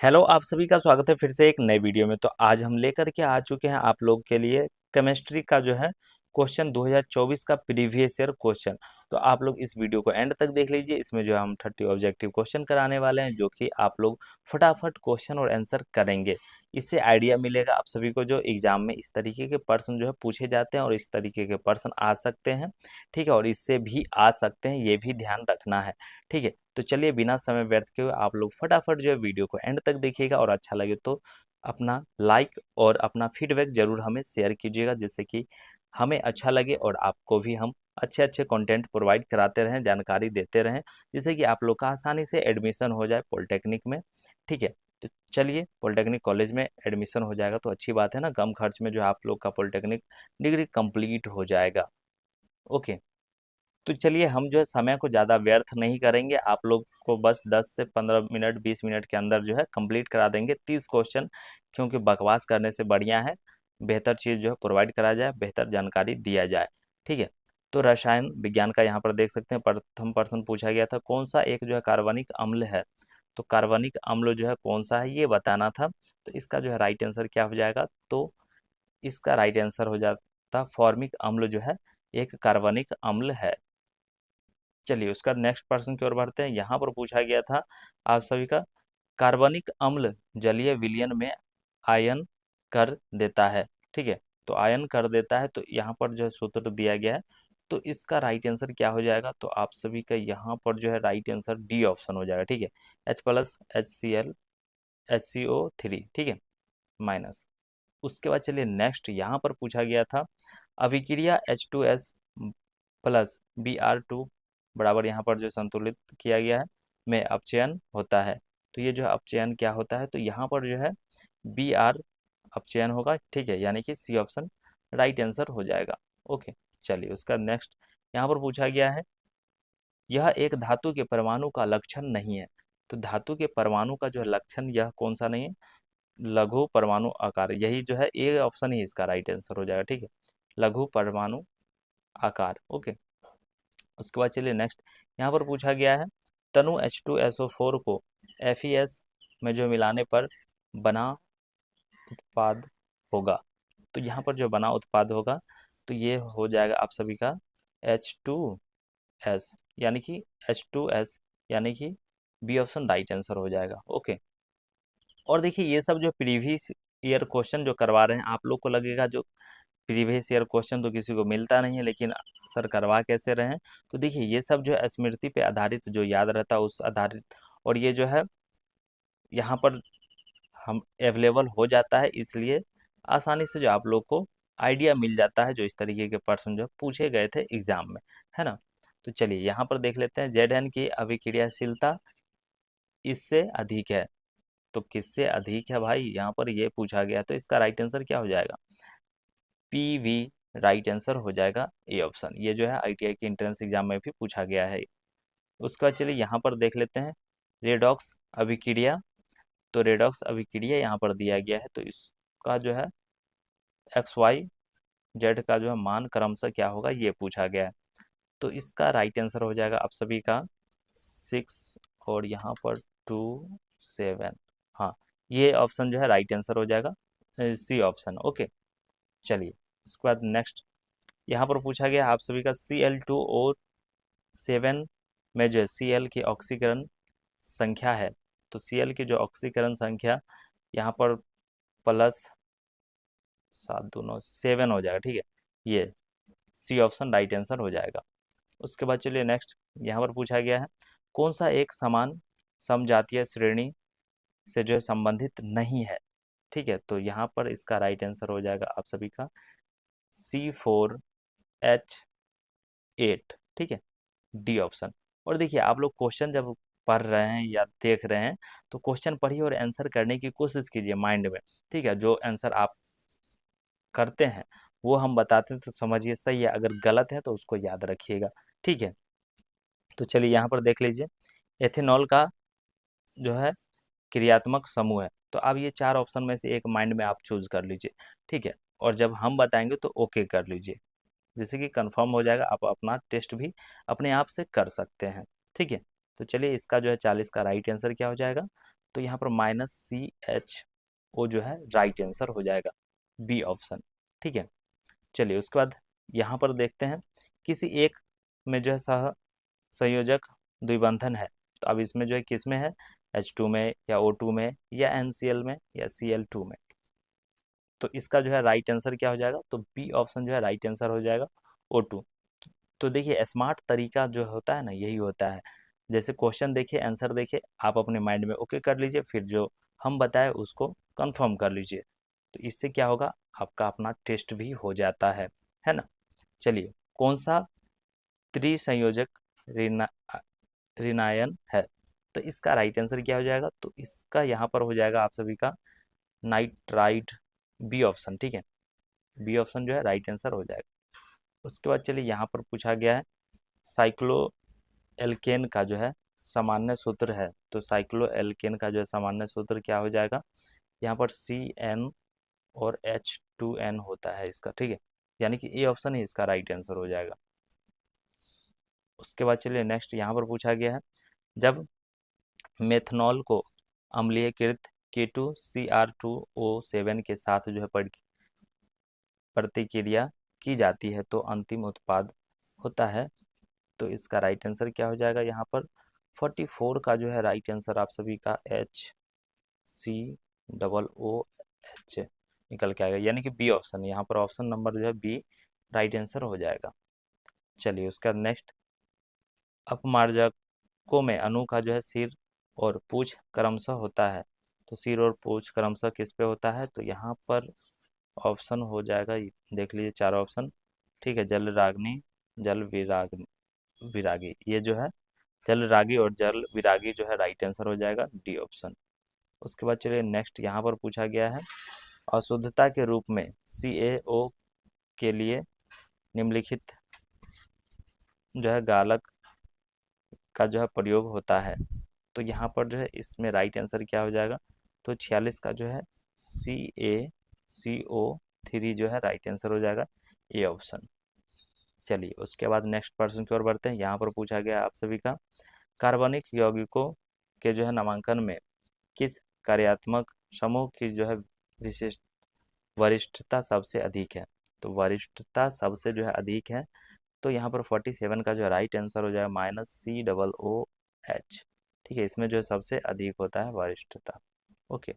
Hello, आप सभी का स्वागत है फिर से एक नए वीडियो में। तो आज हम लेकर के आ चुके हैं आप लोग के लिए केमिस्ट्री का जो है क्वेश्चन 2024 का प्रीवियस ईयर क्वेश्चन। तो आप लोग इस वीडियो को एंड तक देख लीजिए। इसमें जो है हम 30 ऑब्जेक्टिव क्वेश्चन कराने वाले हैं, जो कि आप लोग फटाफट क्वेश्चन और आंसर करेंगे। इससे आइडिया मिलेगा आप सभी को जो एग्जाम में इस तरीके के प्रश्न जो है पूछे जाते हैं और इस तरीके के प्रश्न आ सकते हैं। ठीक है, और इससे भी आ सकते हैं, ये भी ध्यान रखना है। ठीक है, तो चलिए बिना समय व्यर्थ किए हुए आप लोग फटाफट जो है वीडियो को एंड तक देखिएगा, और अच्छा लगे तो अपना लाइक और अपना फीडबैक जरूर हमें शेयर कीजिएगा, जिससे कि हमें अच्छा लगे और आपको भी हम अच्छे अच्छे कंटेंट प्रोवाइड कराते रहें, जानकारी देते रहें, जिससे कि आप लोग का आसानी से एडमिशन हो जाए पॉलिटेक्निक में। ठीक है, तो चलिए पॉलिटेक्निक कॉलेज में एडमिशन हो जाएगा तो अच्छी बात है ना, कम खर्च में जो है आप लोग का पॉलिटेक्निक डिग्री कंप्लीट हो जाएगा। ओके, तो चलिए हम जो है समय को ज़्यादा व्यर्थ नहीं करेंगे, आप लोग को बस 10 से 15 मिनट 20 मिनट के अंदर जो है कंप्लीट करा देंगे 30 क्वेश्चन, क्योंकि बकवास करने से बढ़िया है बेहतर चीज़ जो है प्रोवाइड करा जाए, बेहतर जानकारी दिया जाए। ठीक है, तो रसायन विज्ञान का यहाँ पर देख सकते हैं प्रथम प्रश्न पूछा गया था, कौन सा एक जो है कार्बनिक अम्ल है। तो कार्बनिक अम्ल जो है कौन सा है ये बताना था। तो इसका जो है राइट आंसर क्या हो जाएगा, तो इसका राइट आंसर हो जाता फॉर्मिक अम्ल जो है एक कार्बनिक अम्ल है। चलिए उसका नेक्स्ट प्रश्न की ओर बढ़ते हैं। यहाँ पर पूछा गया था आप सभी का, कार्बनिक अम्ल जलीय विलयन में आयन कर देता है। ठीक है, तो आयन कर देता है, तो यहाँ पर जो है सूत्र दिया गया है, तो इसका राइट आंसर क्या हो जाएगा, तो आप सभी का यहाँ पर जो है राइट आंसर डी ऑप्शन हो जाएगा। ठीक है, H+HCl HCO3, ठीक है, माइनस। उसके बाद चलिए नेक्स्ट यहाँ पर पूछा गया था, अभिक्रिया H2S+Br2 बराबर यहाँ पर जो संतुलित किया गया है में अपचयन होता है। तो ये जो है अपचयन क्या होता है, तो यहाँ पर जो है Br अपचयन होगा। ठीक है, यानी कि सी ऑप्शन राइट आंसर हो जाएगा। ओके, चलिए उसका नेक्स्ट यहाँ पर पूछा गया है, यह एक धातु के परमाणु का लक्षण नहीं है। तो धातु के परमाणु का जो है लक्षण यह कौन सा नहीं है, लघु परमाणु आकार, यही जो है ए ऑप्शन ही इसका राइट आंसर हो जाएगा। ठीक है, लघु परमाणु आकार। ओके, उसके बाद चलिए नेक्स्ट यहाँ पर पूछा गया है, तनु H2SO4 को FeS में जो मिलाने पर बना उत्पाद होगा। तो यहाँ पर जो बना उत्पाद होगा, तो ये हो जाएगा आप सभी का H2S, यानी कि H2S, यानी कि बी ऑप्शन राइट आंसर हो जाएगा। ओके, और देखिए ये सब जो प्रीवियस ईयर क्वेश्चन जो करवा रहे हैं, आप लोग को लगेगा जो प्रीवियस ईयर क्वेश्चन तो किसी को मिलता नहीं है, लेकिन सर करवा कैसे रहे हैं। तो देखिए ये सब जो है स्मृति पे आधारित जो याद रहता है उस आधारित, और ये जो है यहाँ पर हम अवेलेबल हो जाता है, इसलिए आसानी से जो आप लोग को आइडिया मिल जाता है जो इस तरीके के प्रश्न जो पूछे गए थे एग्जाम में, है ना। तो चलिए यहाँ पर देख लेते हैं, ZN की अभिक्रियाशीलता इससे अधिक है। तो किससे अधिक है भाई, यहाँ पर ये पूछा गया, तो इसका राइट आंसर क्या हो जाएगा, PV राइट आंसर हो जाएगा ए ऑप्शन। ये जो है ITI के एंट्रेंस एग्जाम में भी पूछा गया है। उसके बाद चलिए यहाँ पर देख लेते हैं, रेडॉक्स अभिक्रिया। तो रेडॉक्स अभिक्रिया यहाँ पर दिया गया है, तो इसका जो है XYZ का जो है मान क्रमशः क्या होगा ये पूछा गया है। तो इसका राइट आंसर हो जाएगा आप सभी का 6 और यहाँ पर 2 7। हाँ, ये ऑप्शन जो है राइट आंसर हो जाएगा सी ऑप्शन। ओके, चलिए उसके बाद नेक्स्ट यहाँ पर पूछा गया आप सभी का, Cl2O7 में जो है Cl की ऑक्सीकरण संख्या है। तो Cl की जो ऑक्सीकरण संख्या यहाँ पर +7 हो जाएगा। ठीक है, ये सी ऑप्शन राइट आंसर हो जाएगा। उसके बाद चलिए नेक्स्ट यहाँ पर पूछा गया है, कौन सा एक समान समजातीय श्रेणी से जो है संबंधित नहीं है। ठीक है, तो यहाँ पर इसका राइट आंसर हो जाएगा आप सभी का C4H8। ठीक है, डी ऑप्शन। और देखिए आप लोग क्वेश्चन जब पढ़ रहे हैं या देख रहे हैं, तो क्वेश्चन पढ़िए और आंसर करने की कोशिश कीजिए माइंड में। ठीक है, जो आंसर आप करते हैं वो हम बताते हैं तो समझिए सही है, अगर गलत है तो उसको याद रखिएगा। ठीक है, तो चलिए यहाँ पर देख लीजिए, एथेनॉल का जो है क्रियात्मक समूह है। तो अब ये 4 ऑप्शन में से एक माइंड में आप चूज कर लीजिए। ठीक है, और जब हम बताएंगे तो ओके कर लीजिए, जिससे कि कंफर्म हो जाएगा, आप अपना टेस्ट भी अपने आप से कर सकते हैं। ठीक है, तो चलिए इसका जो है 40 का राइट आंसर क्या हो जाएगा, तो यहाँ पर -CHO जो है राइट आंसर हो जाएगा, बी ऑप्शन। ठीक है, चलिए उसके बाद यहाँ पर देखते हैं किसी एक में जो है सह संयोजक द्विबंधन है, तो अब इसमें जो है किस में है, H2 में या O2 में या NCl में या Cl2 में। तो इसका जो है राइट आंसर क्या हो जाएगा, तो बी ऑप्शन जो है राइट आंसर हो जाएगा, O2। तो देखिए स्मार्ट तरीका जो होता है ना यही होता है, जैसे क्वेश्चन देखिए आंसर देखिए आप अपने माइंड में ओके कर लीजिए, फिर जो हम बताए उसको कंफर्म कर लीजिए, तो इससे क्या होगा, आपका अपना टेस्ट भी हो जाता है ना। चलिए कौन सा त्रिसंयोजक ऋणा ऋणायन है, तो इसका राइट आंसर क्या हो जाएगा, तो इसका यहाँ पर हो जाएगा आप सभी का नाइट्राइड, बी ऑप्शन। ठीक है, बी ऑप्शन जो है राइट आंसर हो जाएगा। उसके बाद चलिए यहाँ पर पूछा गया है साइक्लो एल्केन का जो है सामान्य सूत्र है, तो साइक्लो एल्केन का जो है सामान्य सूत्र क्या हो जाएगा, यहाँ पर CN और H2N होता है इसका। ठीक है, यानी कि ए ऑप्शन ही इसका राइट आंसर हो जाएगा। उसके बाद चलिए नेक्स्ट यहाँ पर पूछा गया है जब मेथनॉल को अम्लीयकृत K2CR2O7 के साथ जो है प्रतिक्रिया की जाती है तो अंतिम उत्पाद होता है, तो इसका राइट आंसर क्या हो जाएगा, यहाँ पर 44 का जो है राइट आंसर आप सभी का HCOOH निकल के आएगा, यानी कि बी ऑप्शन, यहाँ पर ऑप्शन नंबर जो है बी राइट आंसर हो जाएगा। चलिए उसका नेक्स्ट अपमार्जकों में अणु का जो है सिर और पूछ क्रमशः होता है, तो सिर और पूछ क्रमशः किस पे होता है, तो यहाँ पर ऑप्शन हो जाएगा, देख लीजिए चार ऑप्शन। ठीक है, जल रागनी, जल विराग विरागी, ये जो है जल रागी और जल विरागी जो है राइट आंसर हो जाएगा, डी ऑप्शन। उसके बाद चलिए नेक्स्ट यहाँ पर पूछा गया है अशुद्धता के रूप में CaO के लिए निम्नलिखित जो है गालक का जो है प्रयोग होता है, तो यहाँ पर जो है इसमें राइट आंसर क्या हो जाएगा, तो 46 का जो है CaCO3 जो है राइट आंसर हो जाएगा, ए ऑप्शन। चलिए उसके बाद नेक्स्ट पर्सन की ओर बढ़ते हैं। यहाँ पर पूछा गया आप सभी का कार्बनिक यौगिकों के जो है नामांकन में किस कार्यात्मक समूह की जो है विशिष्ट वरिष्ठता सबसे अधिक है, तो वरिष्ठता सबसे जो है अधिक है, तो यहाँ पर 47 का जो राइट आंसर हो जाएगा -COOH। ठीक है, इसमें जो है सबसे अधिक होता है वरिष्ठता। ओके,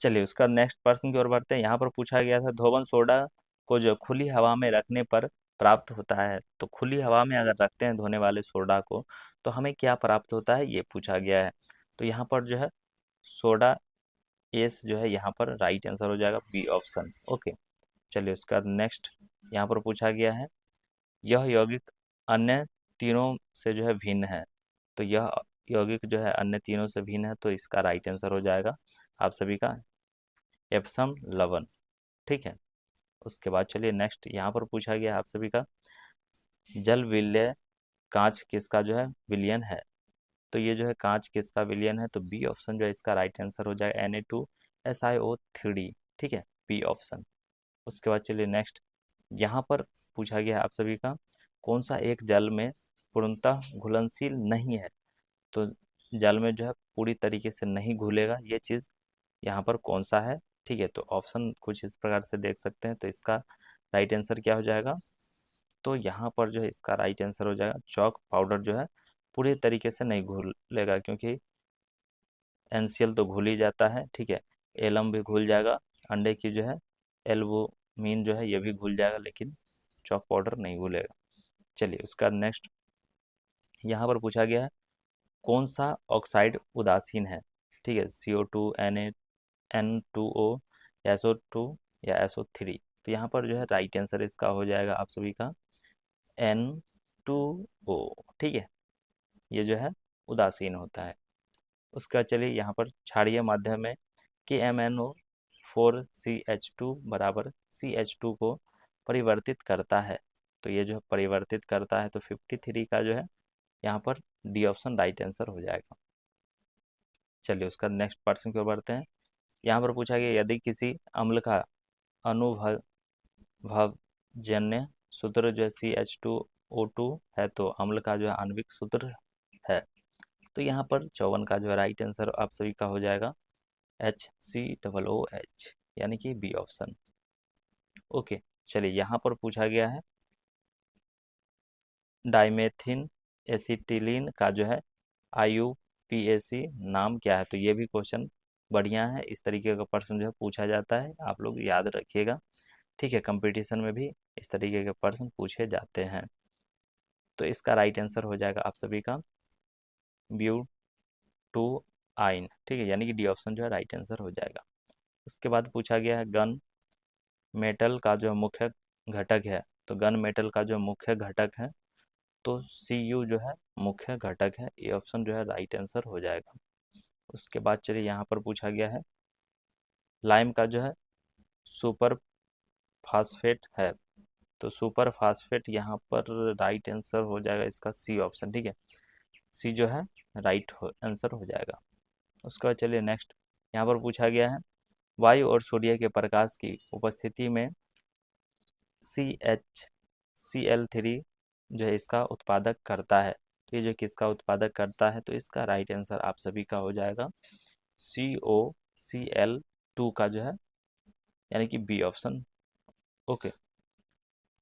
चलिए उसका नेक्स्ट प्रश्न की ओर बढ़ते हैं। यहाँ पर पूछा गया था धोवन सोडा को जो खुली हवा में रखने पर प्राप्त होता है, तो खुली हवा में अगर रखते हैं धोने वाले सोडा को तो हमें क्या प्राप्त होता है, ये पूछा गया है। तो यहाँ पर जो है सोडा एस जो है यहाँ पर राइट आंसर हो जाएगा, बी ऑप्शन। ओके, चलिए उसके बाद नेक्स्ट यहाँ पर पूछा गया है यह यौगिक अन्य तीनों से जो है भिन्न है, तो यह यौगिक जो है अन्य तीनों से भिन्न है, तो इसका राइट आंसर हो जाएगा आप सभी का एप्सम लवण। ठीक है, उसके बाद चलिए नेक्स्ट यहाँ पर पूछा गया आप सभी का जल विलय कांच किसका जो है विलयन है, तो ये जो है कांच किसका विलयन है, तो बी ऑप्शन जो है इसका राइट आंसर हो जाएगा Na2SiO3। ठीक है, बी ऑप्शन। उसके बाद चलिए नेक्स्ट यहाँ पर पूछा गया है आप सभी का कौन सा एक जल में पूर्णतः घुलनशील नहीं है, तो जल में जो है पूरी तरीके से नहीं घुलेगा ये चीज़ यहाँ पर कौन सा है। ठीक है, तो ऑप्शन कुछ इस प्रकार से देख सकते हैं, तो इसका राइट आंसर क्या हो जाएगा, तो यहाँ पर जो है इसका राइट आंसर हो जाएगा चॉक पाउडर जो है पूरी तरीके से नहीं घुलेगा, क्योंकि NCl तो घुल ही जाता है। ठीक है, एलम भी घुल जाएगा, अंडे की जो है एल्बुमिन जो है ये भी घुल जाएगा, लेकिन चॉक पाउडर नहीं घुलेगा। चलिए उसका नेक्स्ट यहाँ पर पूछा गया है कौन सा ऑक्साइड उदासीन है, ठीक है, CO2 N2O SO2 या SO3, तो यहाँ पर जो है राइट आंसर इसका हो जाएगा आप सभी का N2O। ठीक है, ये जो है उदासीन होता है। उसके बाद चलिए यहाँ पर क्षारीय माध्यम में KMnO4CH2 बराबर CH2 को परिवर्तित करता है, तो ये जो है परिवर्तित करता है, तो 53 का जो है यहाँ पर डी ऑप्शन राइट आंसर हो जाएगा। चलिए उसका नेक्स्ट पर्सन की ओर बढ़ते हैं। यहाँ पर पूछा गया यदि किसी अम्ल का अनुभवजन्य सूत्र जो है CH2O2 है, तो अम्ल का जो है आणविक सूत्र है, तो यहाँ पर 54 का जो है राइट आंसर आप सभी का हो जाएगा HCOOH, यानी कि बी ऑप्शन। ओके, चलिए यहाँ पर पूछा गया है डाइमेथिन एसिटिलीन का जो है IUPAC नाम क्या है। तो ये भी क्वेश्चन बढ़िया है, इस तरीके का प्रश्न जो है पूछा जाता है, आप लोग याद रखिएगा। ठीक है, कंपटीशन में भी इस तरीके के प्रश्न पूछे जाते हैं। तो इसका राइट आंसर हो जाएगा आप सभी का ब्यूटूआइन। ठीक है, यानी कि डी ऑप्शन जो है राइट आंसर हो जाएगा। उसके बाद पूछा गया है गन मेटल का जो मुख्य घटक है। तो गन मेटल का जो मुख्य घटक है तो Cu जो है मुख्य घटक है, ये ऑप्शन जो है राइट आंसर हो जाएगा। उसके बाद चलिए यहाँ पर पूछा गया है लाइम का जो है सुपर फास्फेट है। तो सुपर फास्फेट यहाँ पर राइट आंसर हो जाएगा इसका सी ऑप्शन। ठीक है, सी जो है राइट आंसर हो जाएगा। उसके बाद चलिए नेक्स्ट यहाँ पर पूछा गया है वायु और सूर्य के प्रकाश की उपस्थिति में CH जो है इसका उत्पादक करता है। तो ये जो किसका उत्पादक करता है, तो इसका राइट आंसर आप सभी का हो जाएगा COCl2 का जो है, यानी कि बी ऑप्शन। ओके,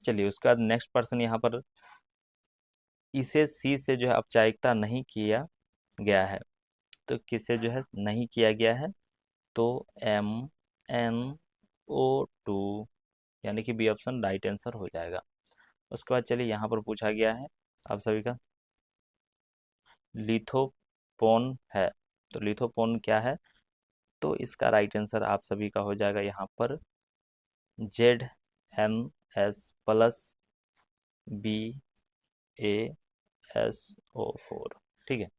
चलिए उसके बाद नेक्स्ट पर्सन यहाँ पर इसे सी से जो है औपचारिकता नहीं किया गया है। तो किसे जो है नहीं किया गया है, तो MnO2, यानी कि बी ऑप्शन राइट आंसर हो जाएगा। उसके बाद चलिए यहाँ पर पूछा गया है आप सभी का लिथोपोन है। तो लिथोपोन क्या है, तो इसका राइट आंसर आप सभी का हो जाएगा यहाँ पर ZnS+ BaSO4। ठीक है,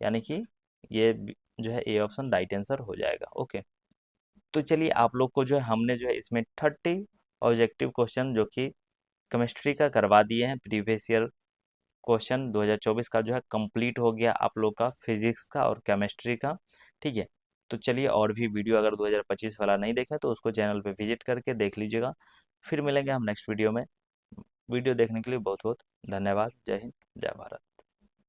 यानी कि ये जो है ए ऑप्शन राइट आंसर हो जाएगा। ओके, तो चलिए आप लोग को जो है हमने जो है इसमें 30 ऑब्जेक्टिव क्वेश्चन जो कि केमिस्ट्री का करवा दिए हैं। प्रीवियस ईयर क्वेश्चन 2024 का जो है कंप्लीट हो गया आप लोग का, फिजिक्स का और केमिस्ट्री का। ठीक है, तो चलिए और भी वीडियो अगर 2025 वाला नहीं देखे तो उसको चैनल पे विजिट करके देख लीजिएगा। फिर मिलेंगे हम नेक्स्ट वीडियो में। वीडियो देखने के लिए बहुत बहुत धन्यवाद। जय हिंद, जय भारत।